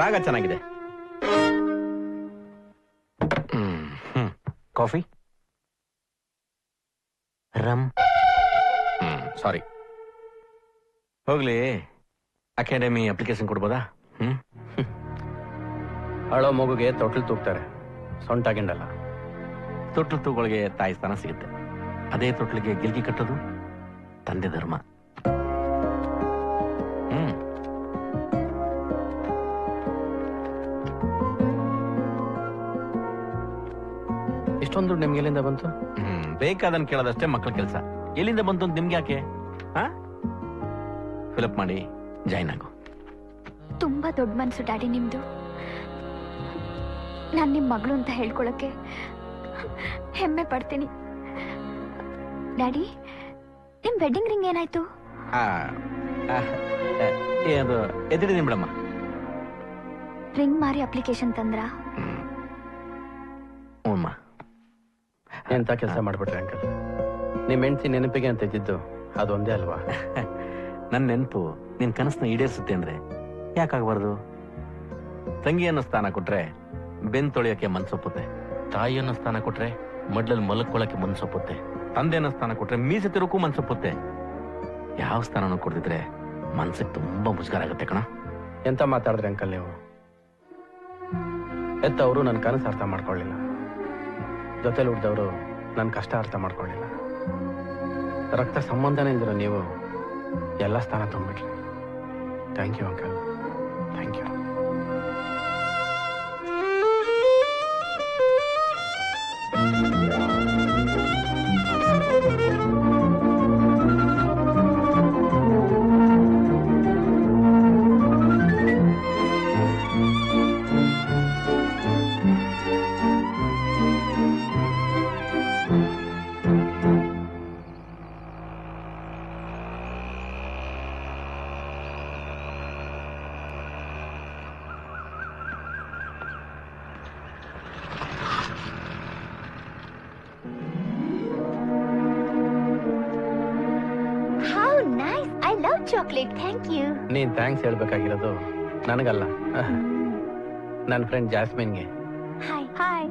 ರಾಗ ಚೆನ್ನಾಗಿದೆ. Coffee, rum. ಸಾರಿ, ಹೋಗ್ಲಿ. ಅಕಾಡೆಮಿ ಅಪ್ಲಿಕೇಶನ್ ಕೊಡ್ಬೋದಾ? ಹಳೋ ಮಗುಗೆ ತೊಟ್ಲು ತೂಗ್ತಾರೆ, ಸೊಂಟಾಗಿಂಡಲ್ಲ. ತೊಟ್ಲು ತೂಗಳಿಗೆ ತಾಯಿ ಸ್ಥಾನ ಸಿಗುತ್ತೆ. ಅದೇ ತೊಟ್ಲಿಗೆ ಗಿಲ್ಗಿ ಕಟ್ಟೋದು ತಂದೆ ಧರ್ಮ. ಇಷ್ಟೊಂದು ನಿಮ್ಗೆ ಎಲ್ಲಿಂದ ಬಂತು? ಬೇಕಾದನ್ ಕೇಳೋದಷ್ಟೇ ಮಕ್ಳ ಕೆಲಸ. ಎಲ್ಲಿಂದ ಬಂತು ಅಂತ ನಿಮ್ಗೆ ಯಾಕೆ? ಫಿಲಪ್ ಮಾಡಿ ಜಾಯ್ನ್ ಆಗು. ತುಂಬಾ ದೊಡ್ಡ ಮನ್ಸು ಡ್ಯಾಡಿ ನಿಮ್ದು. ನಾನ್ ನಿಮ್ ಮಗಳು ಅಂತ ಹೇಳ್ಕೊಳಕ್ಕೆ ಹೆಮ್ಮೆ ಪಡ್ತೀನಿ. ಡ್ಯಾಡಿ, ನಿಮ್ ವೆಡ್ಡಿಂಗ್ ರಿಂಗ್ ಏನಾಯ್ತು? ಅದು ಎದಿಡಿದೀನಿ ಬಿಡಮ್ಮ. ರಿಂಗ್ ಮಾರಿ ಅಪ್ಲಿಕೇಶನ್ ತಂದ್ರ? ಹ್ಞೂಮ್ಮ. ಎಂತ ಕೆಲಸ ಮಾಡ್ಬಿಟ್ರಿ ಅಂಕಲ್. ನಿಮ್ ಹೆಂಡತಿ ನೆನಪಿಗೆ ಅಂತ ಇದ್ದಿದ್ದು ಅದೊಂದೇ ಅಲ್ವಾ? ನನ್ನ ನೆನಪು ನಿನ್ ಕನಸನ್ನ ಈಡೇರಿಸುತ್ತೆ ಅಂದ್ರೆ ಯಾಕಾಗಬಾರ್ದು? ತಂಗಿ ಅನ್ನೋ ಸ್ಥಾನ ಕೊಟ್ರೆ ಬೆನ್ ತೊಳೆಯೋಕೆ ಮನ್ಸೊಪ್ಪುತ್ತೆ. ತಾಯಿ ಅನ್ನೋ ಸ್ಥಾನ ಕೊಟ್ರೆ ಮಡ್ಲಲ್ಲಿ ಮಲಕ್ಕೊಳ್ಳೋಕೆ ಮನ್ಸೊಪ್ಪುತ್ತೆ. ತಂದೆ ಅನ್ನೋ ಸ್ಥಾನ ಕೊಟ್ರೆ ಮೀಸೆ ತಿರೋಕ್ಕೂ ಮನ್ಸೊಪ್ಪುತ್ತೆ. ಯಾವ ಸ್ಥಾನನೂ ಕೊಡ್ತಿದ್ರೆ ಮನ್ಸಿಗೆ ತುಂಬಾ ಮುಜುಗರ ಆಗುತ್ತೆ ಕಣ. ಎಂತ ಮಾತಾಡಿದ್ರಿ ಅಂಕಲ್ ನೀವು? ಎತ್ತವರು ನನ್ನ ಕನಸು ಅರ್ಥ ಮಾಡ್ಕೊಳ್ಳಿಲ್ಲ, ಜೊತೆಲಿ ಹುಡ್ದವರು ನನ್ನ ಕಷ್ಟ ಅರ್ಥ ಮಾಡ್ಕೊಳ್ಳಿಲ್ಲ. ರಕ್ತ ಸಂಬಂಧನೇ ಇಲ್ದಿರೋ ನೀವು ಎಲ್ಲ ಸ್ಥಾನ ತುಂಬಿಟ್ರಿ. Thank you uncle, thank you. Chocolate, thank you. ನೀನ್ ಥ್ಯಾಂಕ್ಸ್ ಹೇಳ್ಬೇಕಾಗಿರೋದು ನನಗಲ್ಲ, ನನ್ನ ಫ್ರೆಂಡ್ ಜಾಸ್ಮಿನ್ಗೆ. Hi hi.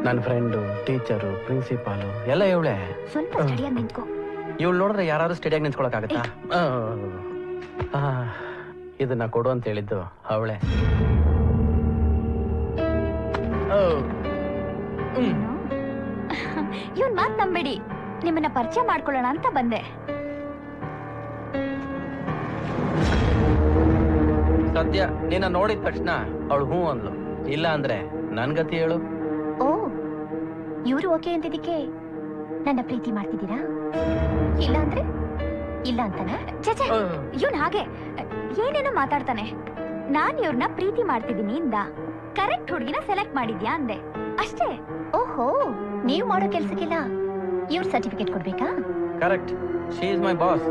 ನನ್ನ ಫ್ರೆಂಡು, ಟೀಚರು, ಪ್ರಿನ್ಸಿಪಾಲು ಎಲ್ಲ ಇವಳೆ. ಸ್ವಲ್ಪ ಸ್ಟಡಿಯಾಗಿ ನಿಂತ್ಕೋ. ಇವಳು ನೋಡಿದ್ರೆ ಯಾರು ಸ್ಟಡಿಯಾಗಿ ನಿಂತ್ಕೊಳಕ್ಕಾಗತ್ತಾ? ಇದನ್ನ ಕೊಡು ಅಂತ ಹೇಳಿದ್ದು ಅವಳೆ. ಇವನ್ ಮಾತ್ ನಂಬೇಡಿ, ನಿಮ್ಮನ್ನ ಪರಿಚಯ ಮಾಡ್ಕೊಳ್ಳೋಣ ಅಂತ ಬಂದೆ. ಸದ್ಯ ನಿನ್ನ ನೋಡಿದ ತಕ್ಷಣ ಅವಳು ಹೂ ಅಂದ್ಲು, ಇಲ್ಲ ಅಂದ್ರೆ ನನ್ ಗತಿ ಹೇಳು. ಓ, ಇವ್ರು ಓಕೆ ಅಂತಿದ್ದಕ್ಕೆ ನನ್ನ ಪ್ರೀತಿ ಮಾಡ್ತಿದ್ದೀರಾ? ಇಲ್ಲ ಅಂದ್ರೆ ಇಲ್ಲ ಅಂತಾನೆ? ಚಚೆ, ಇವನ್ ಹಾಗೆ ಏನೇನೋ ಮಾತಾಡ್ತಾನೆ. ನಾನ್ ಇವ್ರನ್ನ ಪ್ರೀತಿ ಮಾಡ್ತಿದ್ದೀನಿ ಇಂದ ಕರೆಕ್ಟ್ ಹುಡುಗಿನ ಸೆಲೆಕ್ಟ್ ಮಾಡಿದ್ಯಾ ಅಂದೆ ಅಷ್ಟೇ. ಓಹೋ, ನೀವ್ ಮಾಡೋ ಕೆಲ್ಸಕ್ಕೆಲ್ಲ ಇವ್ರ ಸರ್ಟಿಫಿಕೇಟ್ ಕೊಡ್ಬೇಕಾ? Correct, she is my boss.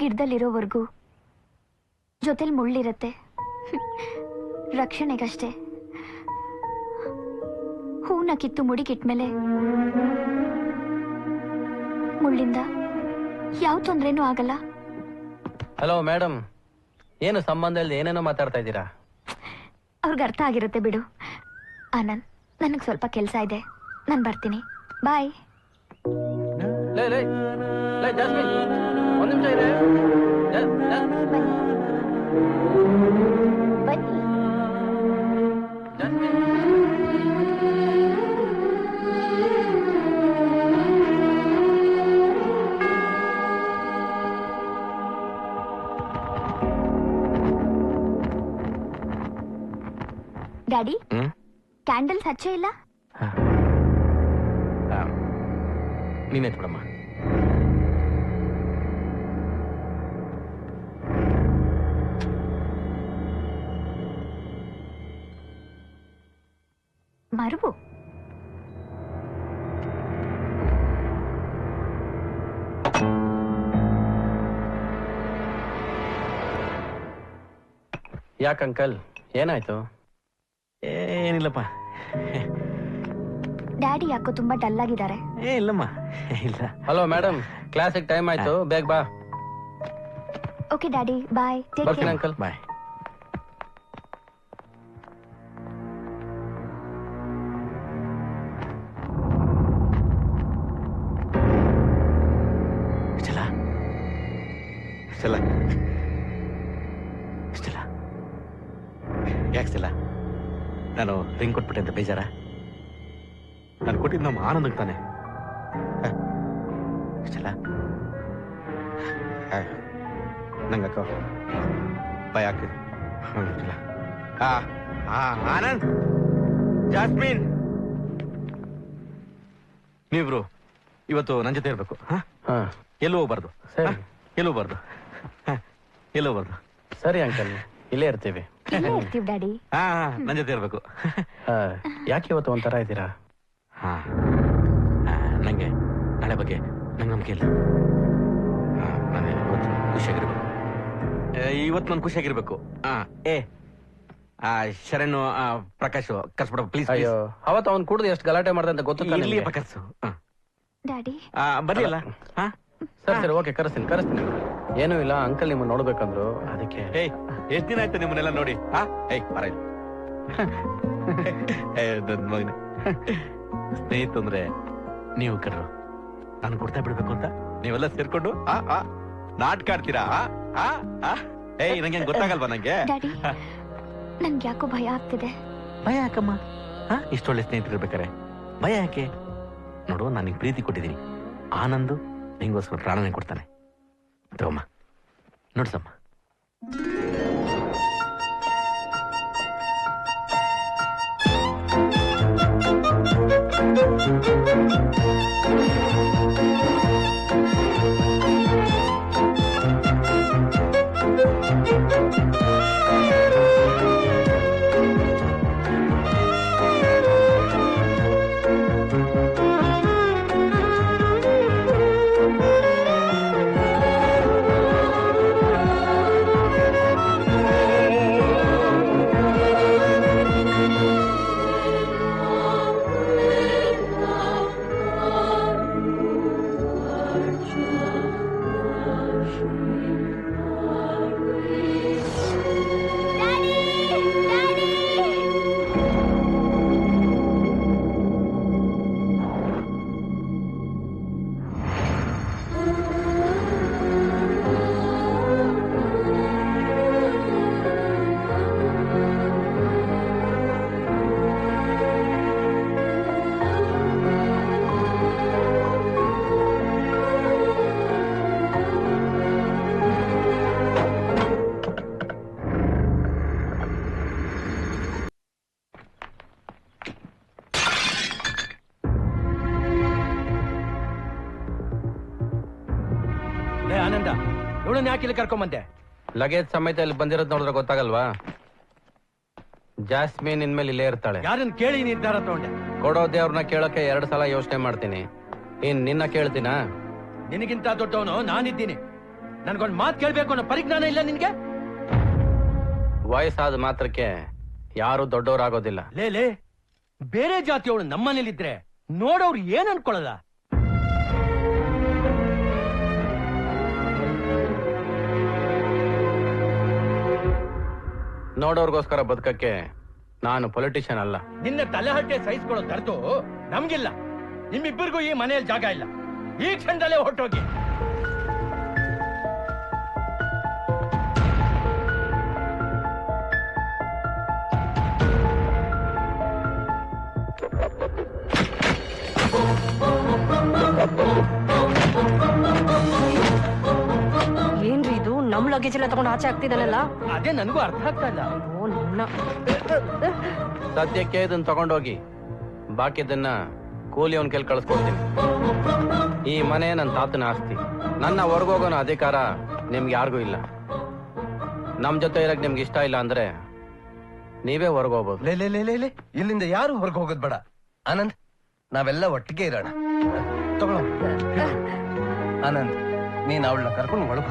ಗಿಡದಲ್ಲಿರೋವರೆಗೂ ಜೊತೆಲಿ ಮುಳ್ಳಿರತ್ತೆ, ರಕ್ಷಣೆಗಷ್ಟೇ. ಹೂನ ಕಿತ್ತು ಮುಡಿಗಿಟ್ಮೇಲೆ ಮುಳ್ಳಿಂದ ಯಾವ ತೊಂದ್ರೆನೂ ಆಗಲ್ಲ. ಹಲೋ ಮೇಡಮ್, ಏನು ಸಂಬಂಧ ಇಲ್ಲದೆ ಏನೇನೋ ಮಾತಾಡ್ತಾ ಇದ್ದೀರಾ? ಅವ್ರಿಗೆ ಅರ್ಥ ಆಗಿರುತ್ತೆ ಬಿಡು. ಆನಂದ್, ನನಗೆ ಸ್ವಲ್ಪ ಕೆಲಸ ಇದೆ, ನಾನು ಬರ್ತೀನಿ. ಬಾಯ್. ಜಾಸ್ಮಿನ್, ಒಂದು ನಿಮಿಷ ಇದೆ. ಬನ್ನಿ. ಡ್ಯಾಡಿ, ಕ್ಯಾಂಡಲ್ಸ್ ಹಚ್ಚೇ ಇಲ್ಲ? ನೀನೇ ಕೊಡಮ್ಮ. ಮರುವು ಯಾಕೆ ಅಂಕಲ್, ಏನಾಯ್ತು? ಏನಿಲ್ಲಪ್ಪ. ಡ್ಯಾಡಿ ಯಾಕೋ ತುಂಬಾ ಡಲ್ ಆಗಿದ್ದಾರೆ. ಇಲ್ಲಮ್ಮ, ಇಲ್ಲ. ಹಲೋ ಮೇಡಮ್, ಕ್ಲಾಸಿಗೆ ಟೈಮ್ ಆಯ್ತು, ಬೇಗ ಬಾ. ಓಕೆ ಡ್ಯಾಡಿ, ಬಾಯ್. ಟೇಕ್ ಬರ್ತೀನಿ ಕೇರ್. ಅಂಕಲ್. ಬಾಯ್. ಸ್ಟೆಲ್ಲ, ಸ್ಟೆಲ್ಲ, ಯಾಕೆ ಸ್ಟೆಲ್ಲ? ನಾನು ರಿಂಗ್ ಕೊಟ್ಬಿಟ್ಟೆ ಅಂತ ಬೇಜಾರ? ನಾನು ಕೊಟ್ಟಿದ್ದು ನಮ್ಮ ಆನಂದಕ್ಕೆ ತಾನೆ. ಸ್ಟೆಲ್ಲ, ನಂಗೆ ಅಕ್ಕ ಭಯ ಆಗ್ತಿದೆ. ಆನಂದ್, ಜಾಸ್ಮಿನ್, ನೀವಿಬ್ರು ಇವತ್ತು ನನ್ನ ಜೊತೆ ಇರ್ಬೇಕು. ಎಲ್ಲೂ ಹೋಗ್ಬಾರ್ದು. ಸರಿ, ಎಲ್ಲೂ ಹೋಗ್ಬಾರ್ದು. ಎಲ್ಲೂ ಹೋಗ್ಬಾರ್ದು. ಸರಿ ಅಂಕಲ್, ಇಲ್ಲೇ ಇರ್ತೀವಿ. ಇಲ್ಲೇ ಇರ್ತೀವಿ ಡ್ಯಾಡಿ. ನನ್ನ ಜೊತೆ ಇರ್ಬೇಕು. ಯಾಕೆ ಇವತ್ತು ಒಂಥರ ಇದ್ದೀರಾ? ನಂಗೆ ನಾಳೆ ಬಗ್ಗೆ ನಂಗೆ ನಂಬಿಕೆ ಇಲ್ಲ. ನಾನು ಇವತ್ತು ಖುಷಿಯಾಗಿರ್ಬೇಕು. ಇವತ್ತು ನಾನು ಖುಷಿಯಾಗಿರ್ಬೇಕು. ಶರಣ್, ಪ್ರಕಾಶ್ ಕರ್ಸ್ಬಿಡ ಪ್ಲೀಸ್. ಅಯ್ಯೋ, ಅವತ್ತು ಅವ್ನು ಕುಡ್ದು ಎಷ್ಟು ಗಲಾಟೆ ಮಾಡ್ದೆ ಅಂತ ಗೊತ್ತು. ಕರ್ಸು. ಡ್ಯಾಡಿ ಬರ್ಲಿ ಅಲ್ಲ? ಸರಿ ಸರಿ, ಓಕೆ, ಕರೆಸ್ತೀನಿ. ಏನೂ ಇಲ್ಲ, ಅಂಕಲ್ ನಿಮ್ಮನ್ನ ನೋಡ್ಬೇಕಂದ್ರು, ಅದಕ್ಕೆ. ಎಷ್ಟ್ ದಿನ ಆಯ್ತು ನಿಮ್ಮನ್ನೆಲ್ಲ ನೋಡಿ? ಬರ ಸ್ನೇಹಿತ ಅಂದ್ರೆ ನೀವು ಕರ್ರು, ನಾನು ಕೊಡ್ತಾ ಬಿಡ್ಬೇಕು ಅಂತ ನೀವೆಲ್ಲ ಸೇರ್ಕೊಂಡು ನಾಟಕ ಆಡ್ತೀರಾ? ನಂಗೆ ಗೊತ್ತಾಗಲ್ವಾ? ನಂಗೆ ಡ್ಯಾಡಿ, ನನ್ಗೆ ಯಾಕೋ ಭಯ ಆಗ್ತಿದೆ. ಭಯ ಯಾಕಮ್ಮ? ಇಷ್ಟೊಳ್ಳೆ ಸ್ನೇಹಿತರಿರ್ಬೇಕಾರೆ ಭಯ ಯಾಕೆ? ನೋಡು, ನಾನು ನಿಂಗೆ ಪ್ರೀತಿ ಕೊಟ್ಟಿದ್ದೀನಿ. ಆನಂದು ನಿಂಗೋಸ್ಕರ ಪ್ರಾಣನೇ ಕೊಡ್ತಾನೆ. ತಗೊಮ್ಮ, ನೋಡ್ಸಮ್ಮ. ಆನಂದ, ಇವಳನ್ನ ಯಾಕೆ ಇಲ್ಲಿ ಕರ್ಕೊಂಬಂದೆ? ಲಗೇಜ್ ಸಮೇತ ಇಲ್ಲಿ ಬಂದಿರೋದು ನೋಡಿದ್ರೆ ಗೊತ್ತಾಗಲ್ವಾ? ಜಾಸ್ಮಿನ್ ಇನ್ಮೇಲೆ ಇಲ್ಲೇ ಇರ್ತಾಳೆ. ಯಾರನ್ನ ಕೇಳಿ ನಿರ್ಧಾರ ತಗೊಂಡೆ? ಕೊಡೋ ದೇವ್ರನ್ನ ಕೇಳಕ್ಕೆ 2 ಸಲ ಯೋಚನೆ ಮಾಡ್ತೀನಿ. ನಿನ್ನ ಕೇಳ್ತೀನಾ? ನಿನಗಿಂತ ದೊಡ್ಡವನು ನಾನಿದ್ದೀನಿ. ನನ್ಗೊಂದು ಮಾತು ಕೇಳ್ಬೇಕು ಅನ್ನೋ ಪರಿಜ್ಞಾನ ಇಲ್ಲ ನಿನ್ಗೆ? ವಯಸ್ಸಾದ ಮಾತ್ರಕ್ಕೆ ಯಾರು ದೊಡ್ಡವರಾಗೋದಿಲ್ಲ. ಲೇ, ಬೇರೆ ಜಾತಿಯವಳು ನಮ್ಮನೇಲಿದ್ರೆ ನೋಡೋರು ಏನ್ ಅನ್ಕೊಳ್ಳಲ್ಲ? ನೋಡೋರ್ಗೋಸ್ಕರ ಬದುಕಕ್ಕೆ ನಾನು ಪೊಲಿಟಿಷಿಯನ್ ಅಲ್ಲ. ನಿನ್ನ ತಲೆಹಟ್ಟೆ ಸಹಿಸ್ಕೊಳ್ಳೋ ತರ್ತು ನಮ್ಗಿಲ್ಲ. ನಿಮ್ಮಿಬ್ಬರಿಗೂ ಈ ಮನೆಯಲ್ಲಿ ಜಾಗ ಇಲ್ಲ. ಈ ಕ್ಷಣದಲ್ಲೇ ಹೊರಟೋಗಿ. ಏನ್ರಿ ಇದು? ನಮ್ ಲಗೇಜ್ ಎಲ್ಲ ತಗೊಂಡು ಆಚೆ ಆಗ್ತಿದ್ದಾನಲ್ಲ? ಅದೇ ನನಗೂ ಅರ್ಥ ಆಗ್ತಾ ಇಲ್ಲ. ನನ್ನ ಸದ್ಯಕ್ಕೆ ಇದನ್ನ ತಗೊಂಡೋಗಿ, ಬಾಕಿದನ್ನ ಕೂಲಿ ಅವನ್ ಕೆಲ್ ಕಳಿಸ್ಕೊಡ್ತೀನಿ. ಈ ಮನೆ ನನ್ನ ತಾತನ ಆಸ್ತಿ. ನನ್ನ ಹೊರಗೋಗೋನ ಅಧಿಕಾರ ನಿಮ್ಗೆ ಯಾರಿಗೂ ಇಲ್ಲ. ನಮ್ ಜೊತೆ ಇರಕ್ ನಿಮ್ಗೆ ಇಷ್ಟ ಇಲ್ಲ ಅಂದ್ರೆ ನೀವೇ ಹೊರಗೋಗ್ಬೋದು. ಲೇ, ಇಲ್ಲಿಂದ ಯಾರು ಹೊರಗೆ ಹೋಗೋದ್ ಬೇಡ. ಆನಂದ್, ನಾವೆಲ್ಲ ಒಟ್ಟಿಗೆ ಇರೋಣ. ತಗೊಳ ಆನಂದ್, ನೀನ್ ಅವಳನ್ನ ಕರ್ಕೊಂಡು ಒಳಗೆ ಹೋಗು.